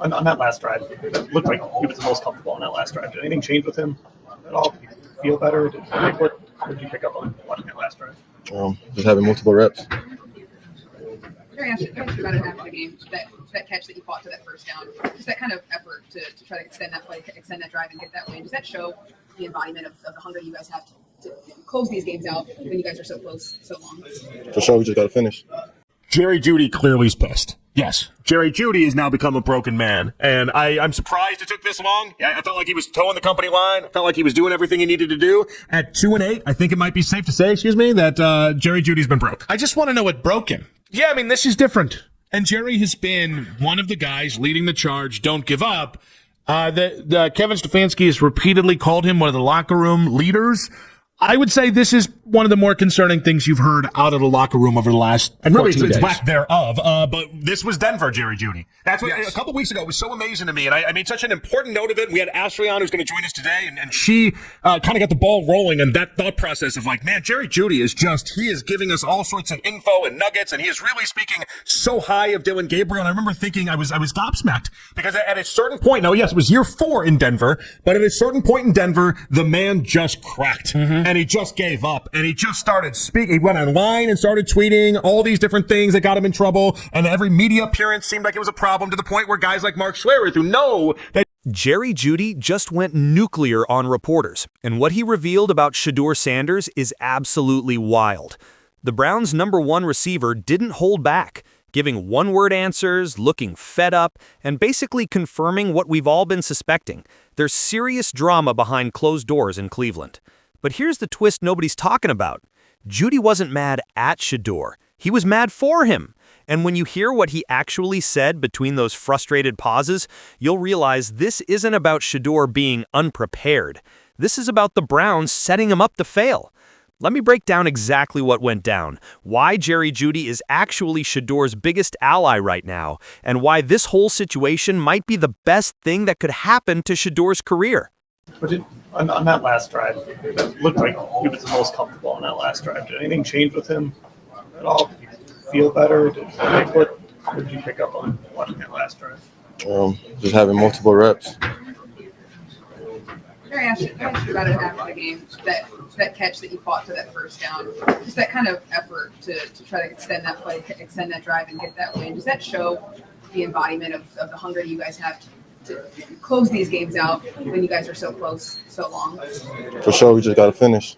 on that last drive, it looked like he was the most comfortable on that last drive. Did anything change with him at all? Did he feel better? What did you pick up on watching that last drive? Just having multiple reps. Very asked about it after the game, that catch that you fought to that first down, just that kind of effort to try to extend that play, extend that drive, and get that win. Does that show the embodiment of the hunger you guys have to close these games out when you guys are so close, so long? For sure, we just got to finish. Jerry Jeudy clearly is pissed. Yes, Jerry Jeudy has now become a broken man, and I'm surprised it took this long. I felt like he was towing the company line. I felt like he was doing everything he needed to do. At 2-8, I think it might be safe to say, that Jerry Judy's been broke. I just want to know what broke him. Yeah, I mean, this is different. And Jerry has been one of the guys leading the charge, don't give up. Kevin Stefanski has repeatedly called him one of the locker room leaders. I would say this is one of the more concerning things you've heard out of the locker room over the last 14 days. It's lack thereof. But this was Denver, Jerry Jeudy. That's what a couple weeks ago was so amazing to me. And I made such an important note of it. We had Ashley on who's going to join us today. And she kind of got the ball rolling and that thought process of like, man, Jerry Jeudy he is giving us all sorts of info and nuggets. And he is really speaking so high of Dylan Gabriel. And I remember thinking I was gobsmacked because at a certain point, now, yes, it was year 4 in Denver, but at a certain point in Denver, the man just cracked. And he just gave up, and he just started speaking. He went online and started tweeting all these different things that got him in trouble, and every media appearance seemed like it was a problem, to the point where guys like Mark Schlereth, who know that Jerry Jeudy just went nuclear on reporters, and what he revealed about Shedeur Sanders is absolutely wild. The Browns' #1 receiver didn't hold back, giving one-word answers, looking fed up, and basically confirming what we've all been suspecting. There's serious drama behind closed doors in Cleveland. But here's the twist nobody's talking about. Jeudy wasn't mad at Shedeur. He was mad for him. And when you hear what he actually said between those frustrated pauses, you'll realize this isn't about Shedeur being unprepared. This is about the Browns setting him up to fail. Let me break down exactly what went down, why Jerry Jeudy is actually Shedeur's biggest ally right now, and why this whole situation might be the best thing that could happen to Shedeur's career. But on that last drive, it looked like he was the most comfortable on that last drive. Did anything change with him at all? Did he feel better? What did you pick up on watching that last drive? Just having multiple reps. Very asked about it after the game, that catch that you fought to that first down, just that kind of effort to try to extend that play, extend that drive, and get that win. Does that show the embodiment of the hunger you guys have to close these games out when you guys are so close, so long? For sure, we just got to finish.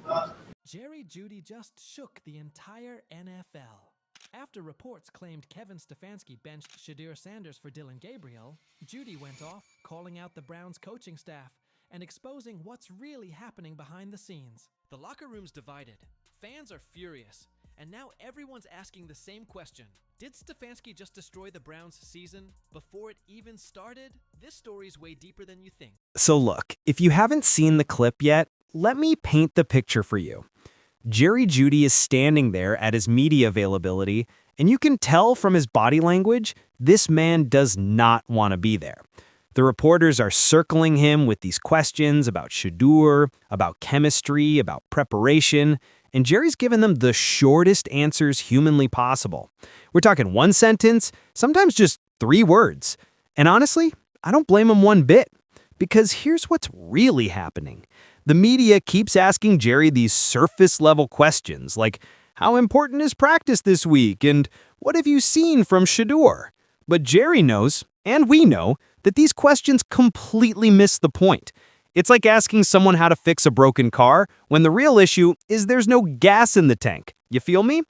Jerry Jeudy just shook the entire NFL. After reports claimed Kevin Stefanski benched Shedeur Sanders for Dylan Gabriel, Jeudy went off, calling out the Browns coaching staff and exposing what's really happening behind the scenes. The locker room's divided. Fans are furious. And now everyone's asking the same question. Did Stefanski just destroy the Browns' season before it even started? This story's way deeper than you think. So look, if you haven't seen the clip yet, let me paint the picture for you. Jerry Jeudy is standing there at his media availability, and you can tell from his body language, this man does not want to be there. The reporters are circling him with these questions about Shedeur, about chemistry, about preparation, and Jerry's given them the shortest answers humanly possible. We're talking one sentence, sometimes just 3 words. And honestly, I don't blame him one bit, because here's what's really happening. The media keeps asking Jerry these surface-level questions, like, how important is practice this week, and what have you seen from Shedeur? But Jerry knows, and we know, that these questions completely miss the point. It's like asking someone how to fix a broken car when the real issue is there's no gas in the tank. You feel me?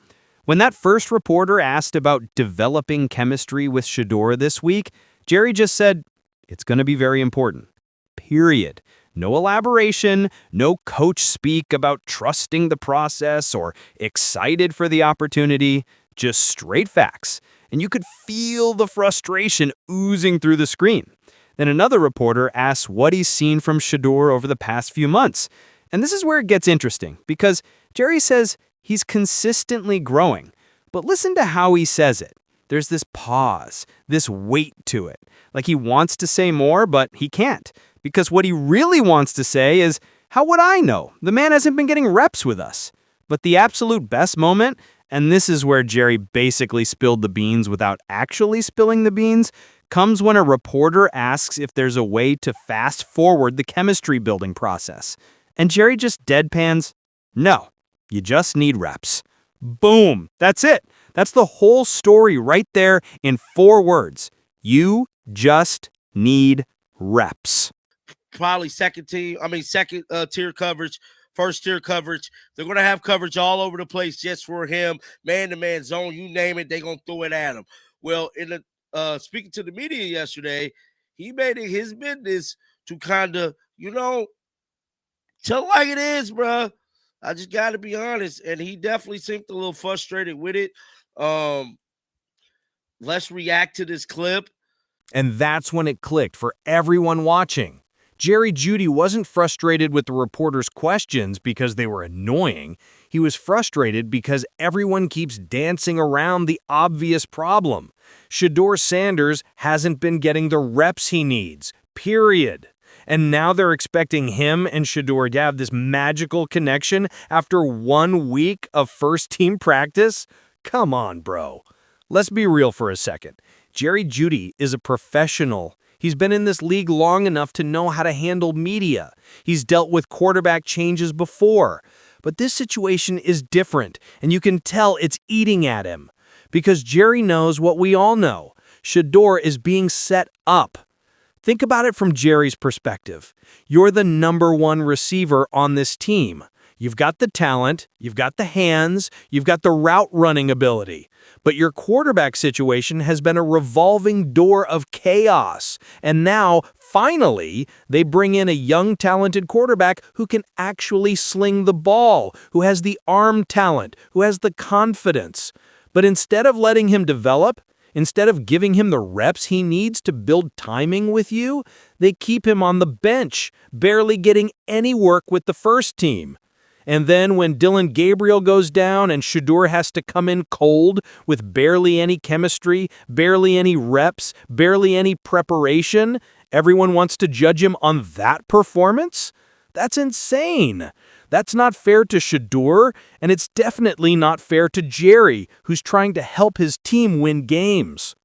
When that first reporter asked about developing chemistry with Shedeur this week, Jerry just said, it's going to be very important. Period. No elaboration, no coach speak about trusting the process or excited for the opportunity, just straight facts. And you could feel the frustration oozing through the screen. Then another reporter asks what he's seen from Shedeur over the past few months. And this is where it gets interesting, because Jerry says he's consistently growing. But listen to how he says it. There's this pause, this weight to it. Like he wants to say more, but he can't. Because what he really wants to say is, how would I know? The man hasn't been getting reps with us. But the absolute best moment, and this is where Jerry basically spilled the beans without actually spilling the beans, comes when a reporter asks if there's a way to fast forward the chemistry building process. And Jerry just deadpans, "No, you just need reps." Boom. That's it. That's the whole story right there in 4 words. You just need reps. Probably second tier coverage, first tier coverage. They're going to have coverage all over the place just for him, man-to-man zone, you name it, they're going to throw it at him. Well, in the speaking to the media yesterday, he made it his business to kind of, tell it like it is, bro. I just got to be honest. And he definitely seemed a little frustrated with it. Let's react to this clip. And that's when it clicked for everyone watching. Jerry Jeudy wasn't frustrated with the reporters' questions because they were annoying. He was frustrated because everyone keeps dancing around the obvious problem. Shedeur Sanders hasn't been getting the reps he needs, period. And now they're expecting him and Shedeur to have this magical connection after 1 week of first-team practice? Come on, bro. Let's be real for a second. Jerry Jeudy is a professional. He's been in this league long enough to know how to handle media. He's dealt with quarterback changes before. But this situation is different, and you can tell it's eating at him. Because Jerry knows what we all know. Shedeur is being set up. Think about it from Jerry's perspective. You're the number 1 receiver on this team. You've got the talent, you've got the hands, you've got the route running ability. But your quarterback situation has been a revolving door of chaos. And now, finally, they bring in a young, talented quarterback who can actually sling the ball, who has the arm talent, who has the confidence. But instead of letting him develop, instead of giving him the reps he needs to build timing with you, they keep him on the bench, barely getting any work with the first team. And then when Dillon Gabriel goes down and Shedeur has to come in cold with barely any chemistry, barely any reps, barely any preparation, everyone wants to judge him on that performance? That's insane. That's not fair to Shedeur, and it's definitely not fair to Jerry, who's trying to help his team win games.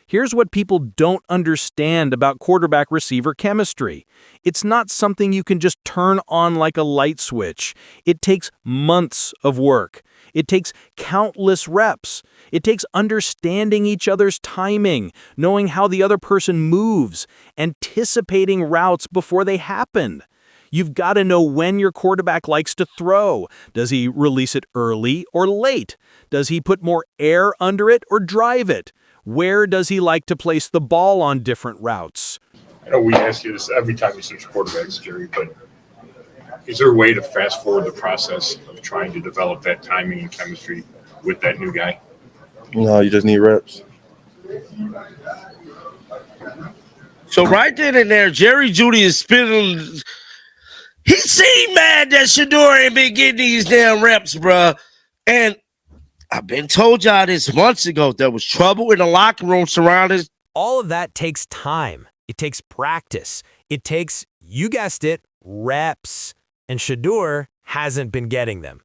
Here's what people don't understand about quarterback-receiver chemistry. It's not something you can just turn on like a light switch. It takes months of work. It takes countless reps. It takes understanding each other's timing, knowing how the other person moves, anticipating routes before they happen. You've got to know when your quarterback likes to throw. Does he release it early or late? Does he put more air under it or drive it? Where does he like to place the ball on different routes? I know we ask you this every time you switch quarterbacks, Jerry, but is there a way to fast forward the process of trying to develop that timing and chemistry with that new guy? No, you just need reps. So right then and there, Jerry Jeudy is spinning. He seemed mad that Shedeur ain't been getting these damn reps, bruh. And I've been told y'all this months ago. There was trouble in the locker room surrounding. All of that takes time. It takes practice. It takes, you guessed it, reps. And Shedeur hasn't been getting them.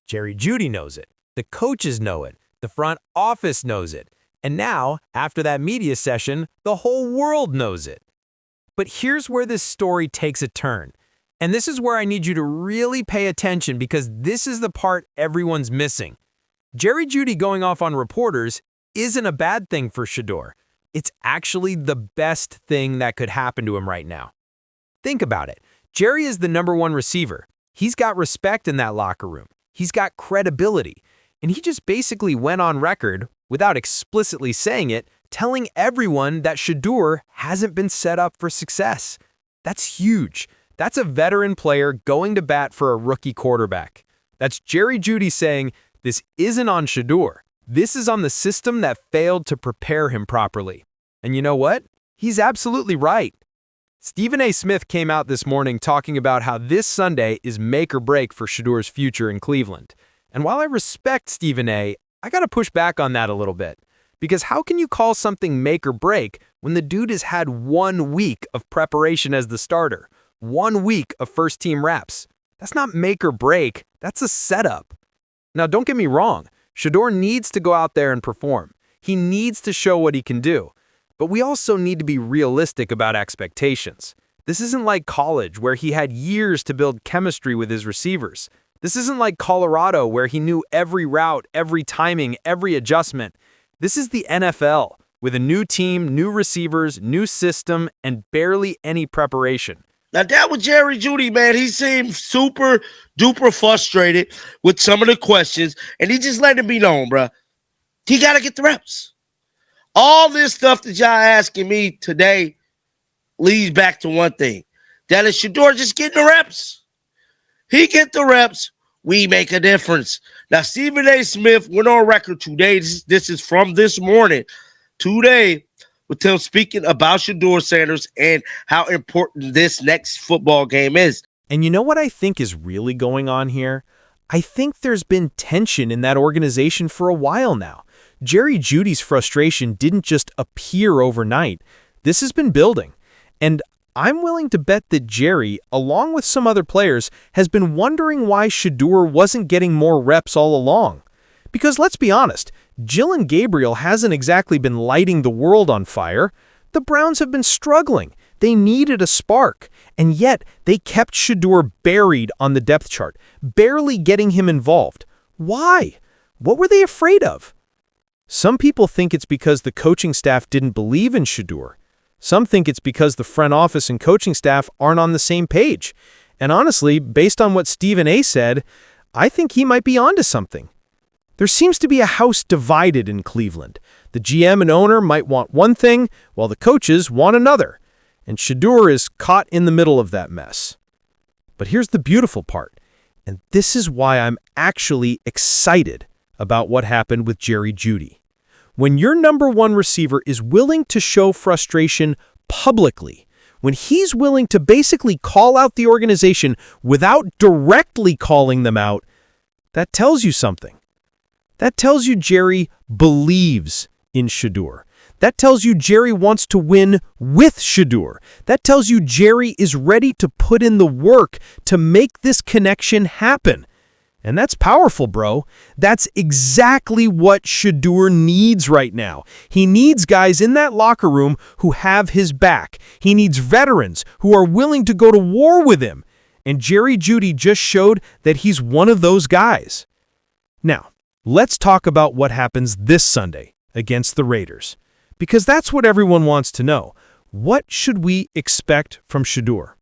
Jerry Jeudy knows it. The coaches know it. The front office knows it. And now, after that media session, the whole world knows it. But here's where this story takes a turn. And this is where I need you to really pay attention because this is the part everyone's missing. Jerry Jeudy going off on reporters isn't a bad thing for Shedeur. It's actually the best thing that could happen to him right now. Think about it. Jerry is the number 1 receiver. He's got respect in that locker room. He's got credibility. And he just basically went on record, without explicitly saying it, telling everyone that Shedeur hasn't been set up for success. That's huge. That's a veteran player going to bat for a rookie quarterback. That's Jerry Jeudy saying, this isn't on Shedeur. This is on the system that failed to prepare him properly. And you know what? He's absolutely right. Stephen A. Smith came out this morning talking about how this Sunday is make or break for Shedeur's future in Cleveland. And while I respect Stephen A., I gotta push back on that a little bit. Because how can you call something make or break when the dude has had 1 week of preparation as the starter? 1 week of first-team reps. That's not make or break. That's a setup. Now, don't get me wrong. Shedeur needs to go out there and perform. He needs to show what he can do. But we also need to be realistic about expectations. This isn't like college, where he had years to build chemistry with his receivers. This isn't like Colorado, where he knew every route, every timing, every adjustment. This is the NFL, with a new team, new receivers, new system, and barely any preparation. Now, that was Jerry Jeudy, man. He seemed super duper frustrated with some of the questions, and he just let it be known, bro. He got to get the reps. All this stuff that y'all asking me today leads back to one thing. That is Shedeur just getting the reps. He get the reps, we make a difference. Now, Stephen A. Smith went on record today. This is from this morning. Today, with him speaking about Shedeur Sanders and how important this next football game is. And you know what I think is really going on here? I think there's been tension in that organization for a while now. Jerry Jeudy's frustration didn't just appear overnight. This has been building. And I'm willing to bet that Jerry, along with some other players, has been wondering why Shedeur wasn't getting more reps all along. Because let's be honest, Dillon Gabriel hasn't exactly been lighting the world on fire. The Browns have been struggling. They needed a spark. And yet, they kept Shedeur buried on the depth chart, barely getting him involved. Why? What were they afraid of? Some people think it's because the coaching staff didn't believe in Shedeur. Some think it's because the front office and coaching staff aren't on the same page. And honestly, based on what Stephen A. said, I think he might be onto something. There seems to be a house divided in Cleveland. The GM and owner might want one thing, while the coaches want another. And Shedeur is caught in the middle of that mess. But here's the beautiful part, and this is why I'm actually excited about what happened with Jerry Jeudy. When your number one receiver is willing to show frustration publicly, when he's willing to basically call out the organization without directly calling them out, that tells you something. That tells you Jerry believes in Shedeur. That tells you Jerry wants to win with Shedeur. That tells you Jerry is ready to put in the work to make this connection happen. And that's powerful, bro. That's exactly what Shedeur needs right now. He needs guys in that locker room who have his back. He needs veterans who are willing to go to war with him. And Jerry Jeudy just showed that he's one of those guys. Now, let's talk about what happens this Sunday against the Raiders, because that's what everyone wants to know. What should we expect from Shedeur?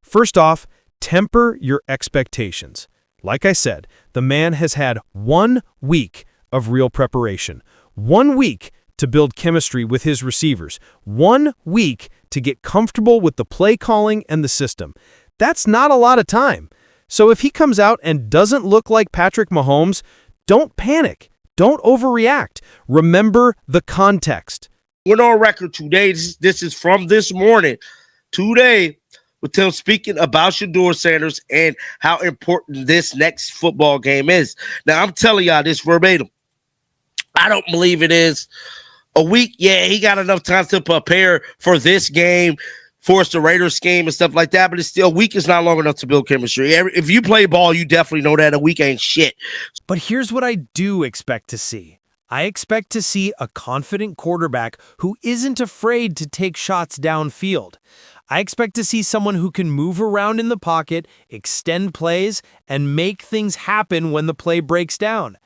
First off, temper your expectations. Like I said, the man has had 1 week of real preparation, 1 week to build chemistry with his receivers, 1 week to get comfortable with the play calling and the system. That's not a lot of time. So if he comes out and doesn't look like Patrick Mahomes, don't panic. Don't overreact. Remember the context. Went on record today. This is from this morning. Today, with him speaking about Shedeur Sanders and how important this next football game is. Now, I'm telling y'all this verbatim. I don't believe it is a week. Yeah, he got enough time to prepare for this game, force the Raiders game and stuff like that, but it's still, a week is not long enough to build chemistry. If you play ball, you definitely know that a week ain't shit. But here's what I do expect to see. I expect to see a confident quarterback who isn't afraid to take shots downfield. I expect to see someone who can move around in the pocket, extend plays, and make things happen when the play breaks down.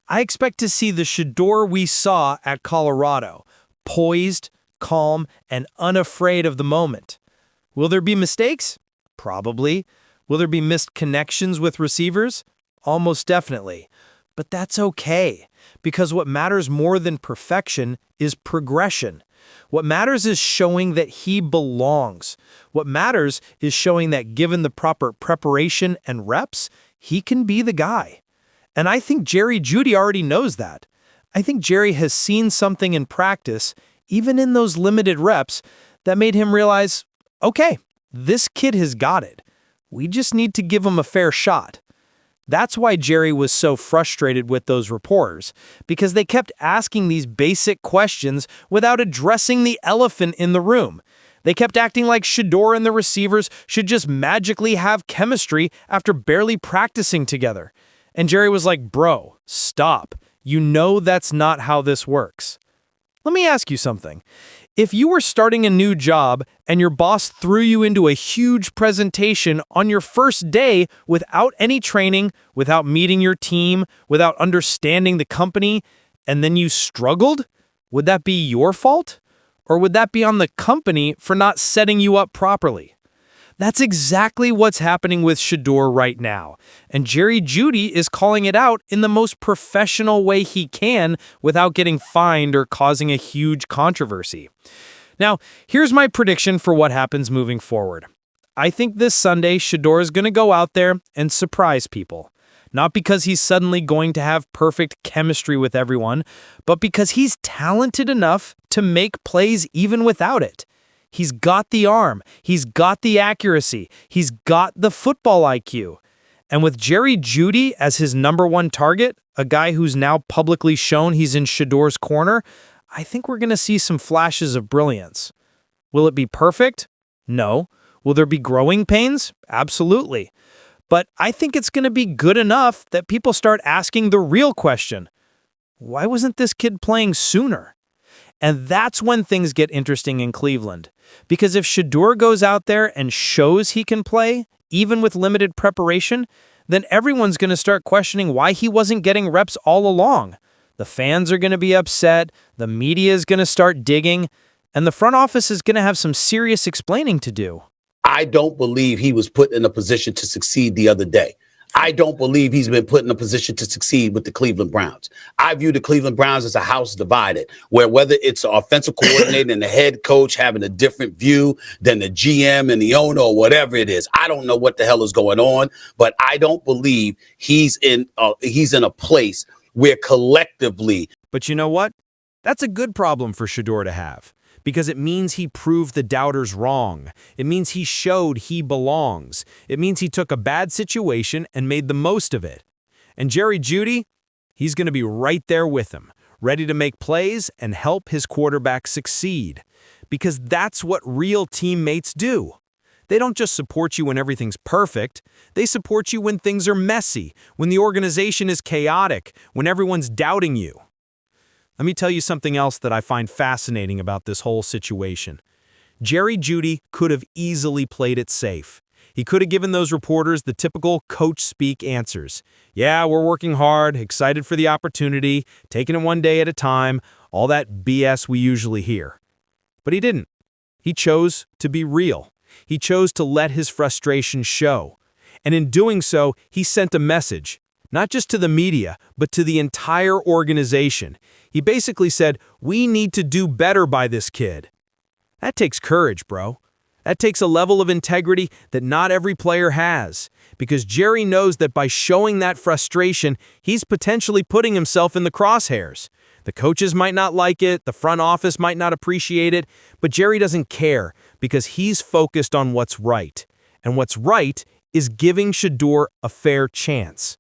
I expect to see the Shedeur we saw at Colorado, poised, calm, and unafraid of the moment. Will there be mistakes? Probably. Will there be missed connections with receivers? Almost definitely. But that's okay, because what matters more than perfection is progression. What matters is showing that he belongs. What matters is showing that given the proper preparation and reps, he can be the guy. And I think Jerry Jeudy already knows that. I think Jerry has seen something in practice, even in those limited reps, that made him realize, okay, this kid has got it. We just need to give him a fair shot. That's why Jerry was so frustrated with those reporters, because they kept asking these basic questions without addressing the elephant in the room. They kept acting like Shedeur and the receivers should just magically have chemistry after barely practicing together. And Jerry was like, bro, stop. You know that's not how this works. Let me ask you something. If you were starting a new job and your boss threw you into a huge presentation on your first day without any training, without meeting your team, without understanding the company, and then you struggled, would that be your fault? Or would that be on the company for not setting you up properly? That's exactly what's happening with Shedeur right now, and Jerry Jeudy is calling it out in the most professional way he can without getting fined or causing a huge controversy. Now, here's my prediction for what happens moving forward. I think this Sunday, Shedeur is going to go out there and surprise people. Not because he's suddenly going to have perfect chemistry with everyone, but because he's talented enough to make plays even without it. He's got the arm, he's got the accuracy, he's got the football IQ. And with Jerry Jeudy as his number one target, a guy who's now publicly shown he's in Shedeur's corner, I think we're going to see some flashes of brilliance. Will it be perfect? No. Will there be growing pains? Absolutely. But I think it's going to be good enough that people start asking the real question. Why wasn't this kid playing sooner? And that's when things get interesting in Cleveland. Because if Shedeur goes out there and shows he can play, even with limited preparation, then everyone's going to start questioning why he wasn't getting reps all along. The fans are going to be upset, the media is going to start digging, and the front office is going to have some serious explaining to do. I don't believe he was put in a position to succeed the other day. I don't believe he's been put in a position to succeed with the Cleveland Browns. I view the Cleveland Browns as a house divided, where whether it's the offensive coordinator and the head coach having a different view than the GM and the owner or whatever it is. I don't know what the hell is going on, but I don't believe he's in a place where collectively. But you know what? That's a good problem for Shedeur to have. Because it means he proved the doubters wrong. It means he showed he belongs. It means he took a bad situation and made the most of it. And Jerry Jeudy, he's going to be right there with him, ready to make plays and help his quarterback succeed. Because that's what real teammates do. They don't just support you when everything's perfect. They support you when things are messy, when the organization is chaotic, when everyone's doubting you. Let me tell you something else that I find fascinating about this whole situation. Jerry Jeudy could have easily played it safe. He could have given those reporters the typical coach-speak answers. Yeah, we're working hard, excited for the opportunity, taking it one day at a time, all that BS we usually hear. But he didn't. He chose to be real. He chose to let his frustration show. And in doing so, he sent a message. Not just to the media, but to the entire organization. He basically said, we need to do better by this kid. That takes courage, bro. That takes a level of integrity that not every player has. Because Jerry knows that by showing that frustration, he's potentially putting himself in the crosshairs. The coaches might not like it, the front office might not appreciate it, but Jerry doesn't care because he's focused on what's right. And what's right is giving Shedeur a fair chance.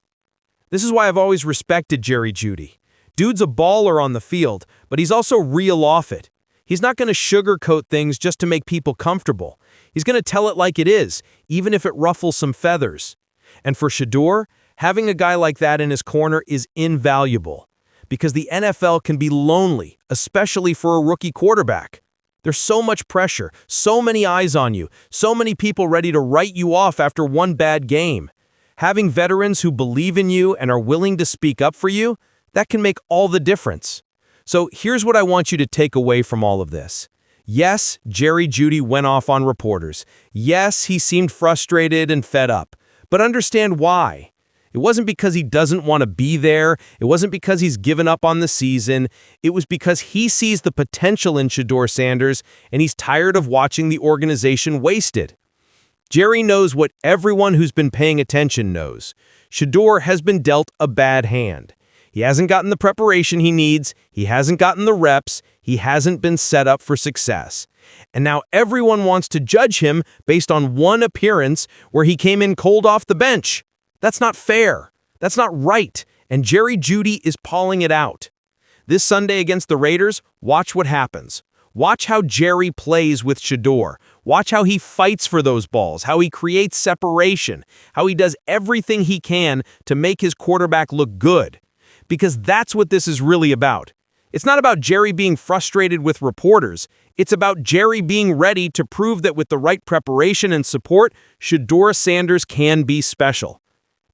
This is why I've always respected Jerry Jeudy. Dude's a baller on the field, but he's also real off it. He's not going to sugarcoat things just to make people comfortable. He's going to tell it like it is, even if it ruffles some feathers. And for Shedeur, having a guy like that in his corner is invaluable, because the NFL can be lonely, especially for a rookie quarterback. There's so much pressure, so many eyes on you, so many people ready to write you off after one bad game. Having veterans who believe in you and are willing to speak up for you, that can make all the difference. So here's what I want you to take away from all of this. Yes, Jerry Jeudy went off on reporters. Yes, he seemed frustrated and fed up. But understand why. It wasn't because he doesn't want to be there. It wasn't because he's given up on the season. It was because he sees the potential in Shedeur Sanders and he's tired of watching the organization wasted. Jerry knows what everyone who's been paying attention knows. Shedeur has been dealt a bad hand. He hasn't gotten the preparation he needs, he hasn't gotten the reps, he hasn't been set up for success. And now everyone wants to judge him based on one appearance where he came in cold off the bench. That's not fair. That's not right. And Jerry Jeudy is calling it out. This Sunday against the Raiders, watch what happens. Watch how Jerry plays with Shedeur. Watch how he fights for those balls, how he creates separation, how he does everything he can to make his quarterback look good. Because that's what this is really about. It's not about Jerry being frustrated with reporters. It's about Jerry being ready to prove that with the right preparation and support, Shedeur Sanders can be special.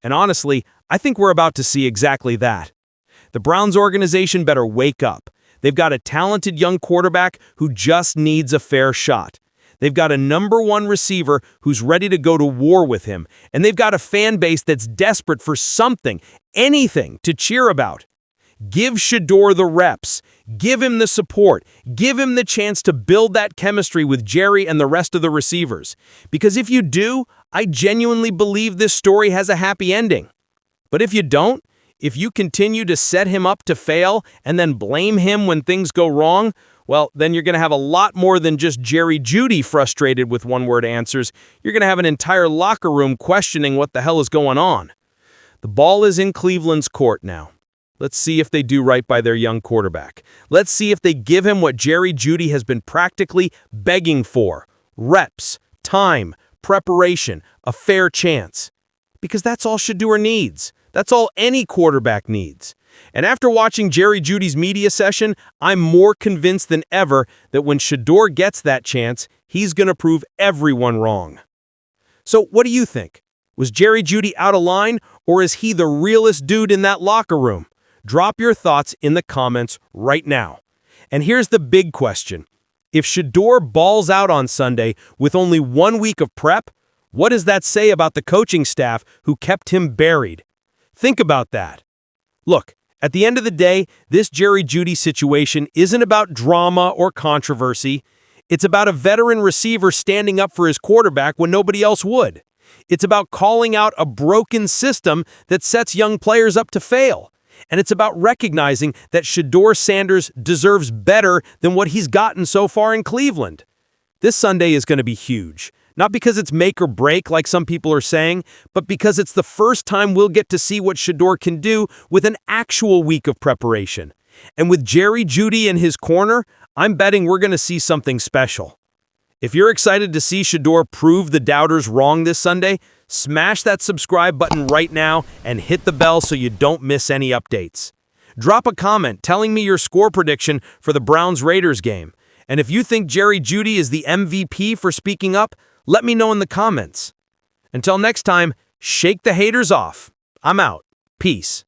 And honestly, I think we're about to see exactly that. The Browns organization better wake up. They've got a talented young quarterback who just needs a fair shot. They've got a #1 receiver who's ready to go to war with him. And they've got a fan base that's desperate for something, anything to cheer about. Give Shedeur the reps. Give him the support. Give him the chance to build that chemistry with Jerry and the rest of the receivers. Because if you do, I genuinely believe this story has a happy ending. But if you don't, if you continue to set him up to fail and then blame him when things go wrong, well, then you're going to have a lot more than just Jerry Jeudy frustrated with one-word answers. You're going to have an entire locker room questioning what the hell is going on. The ball is in Cleveland's court now. Let's see if they do right by their young quarterback. Let's see if they give him what Jerry Jeudy has been practically begging for: reps, time, preparation, a fair chance. Because that's all Shedeur needs. That's all any quarterback needs. And after watching Jerry Jeudy's media session, I'm more convinced than ever that when Shedeur gets that chance, he's going to prove everyone wrong. So what do you think? Was Jerry Jeudy out of line, or is he the realest dude in that locker room? Drop your thoughts in the comments right now. And here's the big question. If Shedeur balls out on Sunday with only 1 week of prep, what does that say about the coaching staff who kept him buried? Think about that. Look, at the end of the day, this Jerry Jeudy situation isn't about drama or controversy. It's about a veteran receiver standing up for his quarterback when nobody else would. It's about calling out a broken system that sets young players up to fail. And it's about recognizing that Shedeur Sanders deserves better than what he's gotten so far in Cleveland. This Sunday is going to be huge. Not because it's make or break like some people are saying, but because it's the first time we'll get to see what Shedeur can do with an actual week of preparation. And with Jerry Jeudy in his corner, I'm betting we're going to see something special. If you're excited to see Shedeur prove the doubters wrong this Sunday, smash that subscribe button right now and hit the bell so you don't miss any updates. Drop a comment telling me your score prediction for the Browns-Raiders game. And if you think Jerry Jeudy is the MVP for speaking up, let me know in the comments. Until next time, shake the haters off. I'm out. Peace.